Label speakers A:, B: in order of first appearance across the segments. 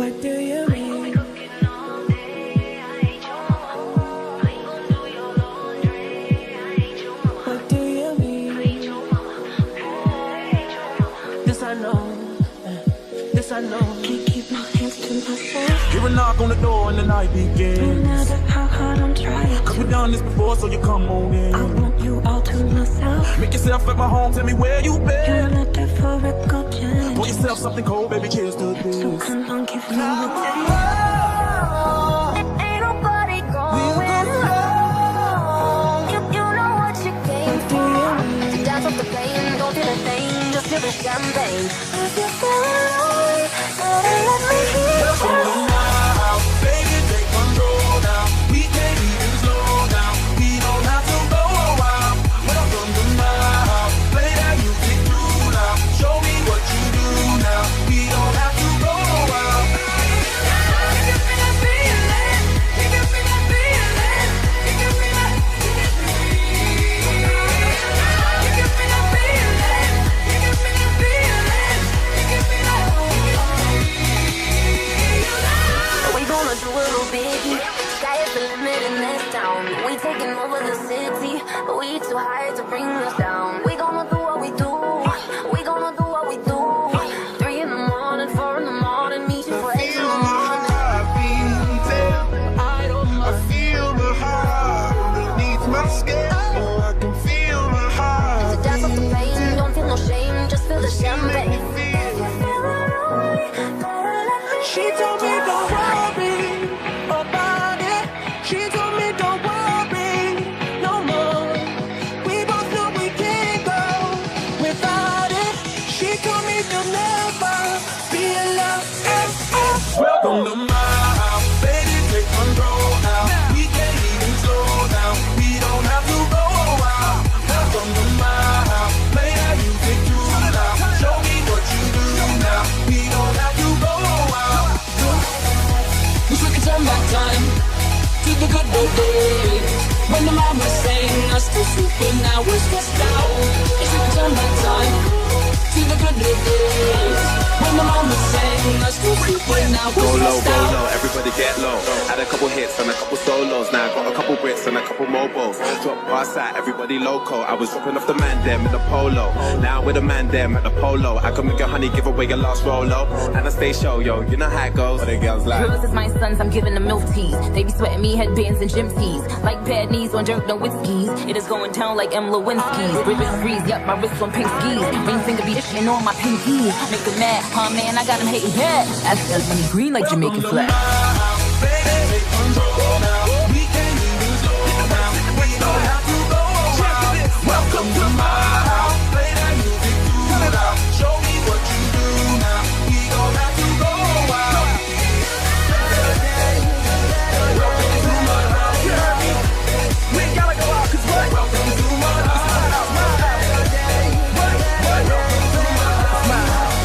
A: What do you mean? What do you mean? This I know. This I know. Can't keep my hands to myself.
B: Hear a knock on the door and the night begins.
A: No matter how hard I'm trying.
B: Cause we've done this before, so you come on in.
A: I want you all to myself.
B: Make yourself at my home, tell me where you been.
A: You're not there for a good chance.
B: Pour yourself something cold, baby, cheers to this.
A: So come on, give me a taste.
C: Ain't nobody going home. You know what you came for. To dance off the plane, don't feel a thing, just feel the champagne. If you feel alone, let me hear you.
B: Welcome to my house, baby, take control now. We can't even slow down. We don't have to go a while. Welcome to my house, play that music too loud. Show me what you do now. We don't have to go a while. You can feel that feeling. You can feel that feeling. You can feel that. You can feel that feeling. You can feel that feeling. You can feel that.
C: We gonna do a little biggie. Sky is the limit in this town. We taking over the city, but we too high to bring us down. We gonna do what we do. We gonna do what we do. 3 in the morning, 4 in the morning, meet you for 8 in the morning.
D: I feel the heart beneath my skin. Oh, I can feel the heart.
C: To dance off the plane, don't feel no shame, just feel the champagne.
A: She told me don't worry about it. She told me don't worry no more. We both know we can't go without it. She told me there'll never be a love.
B: Welcome to my house, baby, take control now. We can't even slow down. We don't have to go a while. Welcome to my house, play that music too loud. Show me what you do now. We don't have to go a while.
E: Wish we could turn back time to the good old days when the mama sang us to sleep, but now we're stressed out. Wish we could turn back time to the good old days when the mama sang us to sleep, but now we're
F: Go low,
E: stressed
F: go
E: out.
F: low, everybody get low. Had a couple hits and a couple solos. Now got a couple Brits and a couple mobiles. Drop past that, everybody loco. I was dropping off the man them in the polo. Now with the man them at the polo. I can make a honey give away your last rolo. And I stay show, yo, you know how it goes. What the girls like.
G: Girls is my sons, I'm giving them milk teas. They be sweating me headbands and gym tees. Like bad knees on jerk, no whiskeys. It is going down like M. Lewinsky's. Ribbon freeze, yup, my wrist on pink skis. Ring finger be itching on my pinky. Make them mad, huh man, I got them hating bad. That's that money green like Jamaican flag.
B: Welcome to my house, play that music too loud. Show me what you do now. We don't have to go a while. Welcome to my house, you heard me? We ain't gotta go out, cause what? Welcome to my house, my house, my house. Welcome to my house, my house.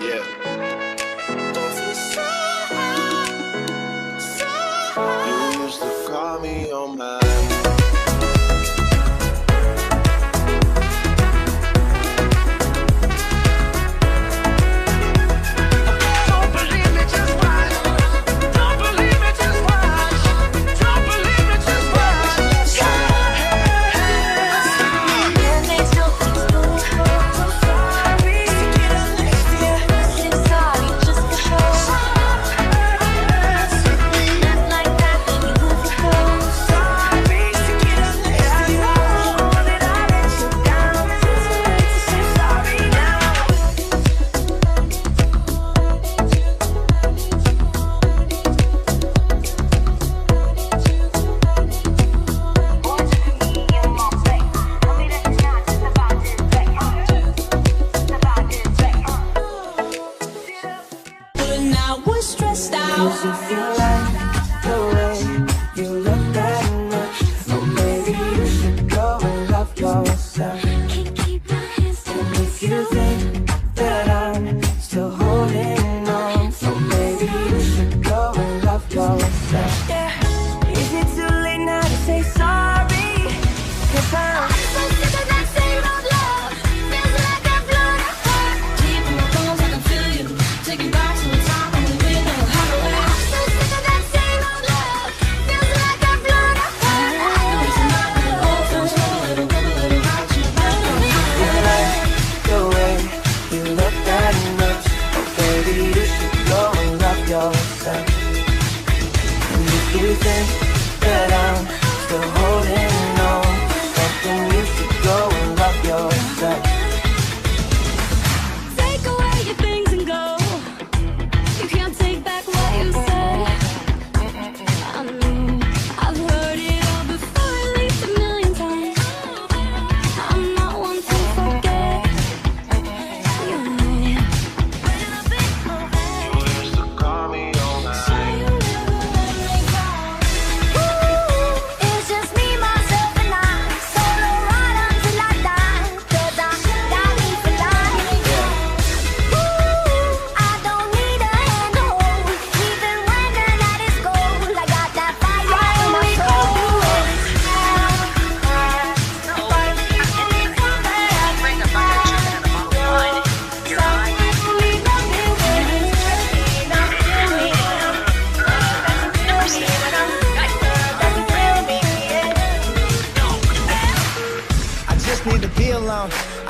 D: Yeah. You used to call me on my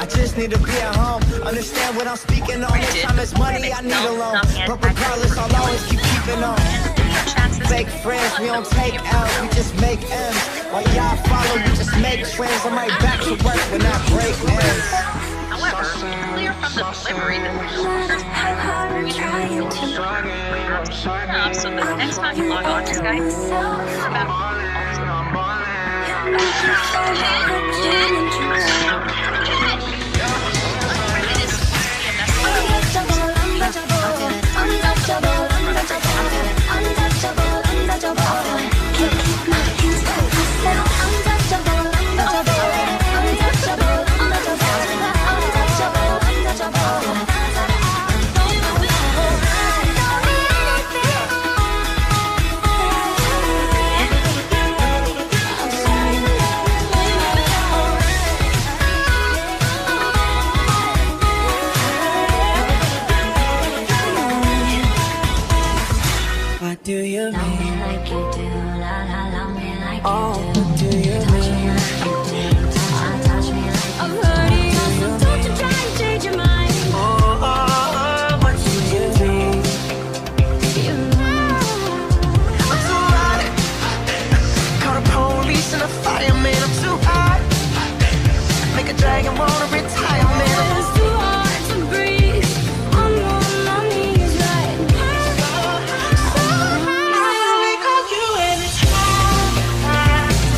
H: I just need to be at home. Understand what I'm speaking on. This time it's money I need alone. But regardless, I'll always keep keeping on. Fake friends, we don't take L's, we just make M's. While y'all follow, you just make trends. I'm right back to work when that break ends.
I: However, clear from the delivery that the orders have so the next time you log on to Skype,
A: do you
C: Love me like you do, la la, love me like
A: oh,
C: you do.
A: do you
C: Touch me like you do, touch me like you do.
E: I've heard it all, so don't you try and change your mind.
A: oh, what do you mean? I'm too hot. Call the police and the fireman. I'm too hot. Make a dragon wanna retire, man.
E: It's too hard to breathe. I'm on my knees right now.
A: I call you every time.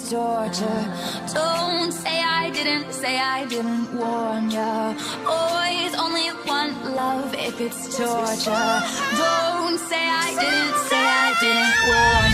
C: it's torture. Don't say I didn't warn ya. Always only one love if it's torture. Don't say I didn't warn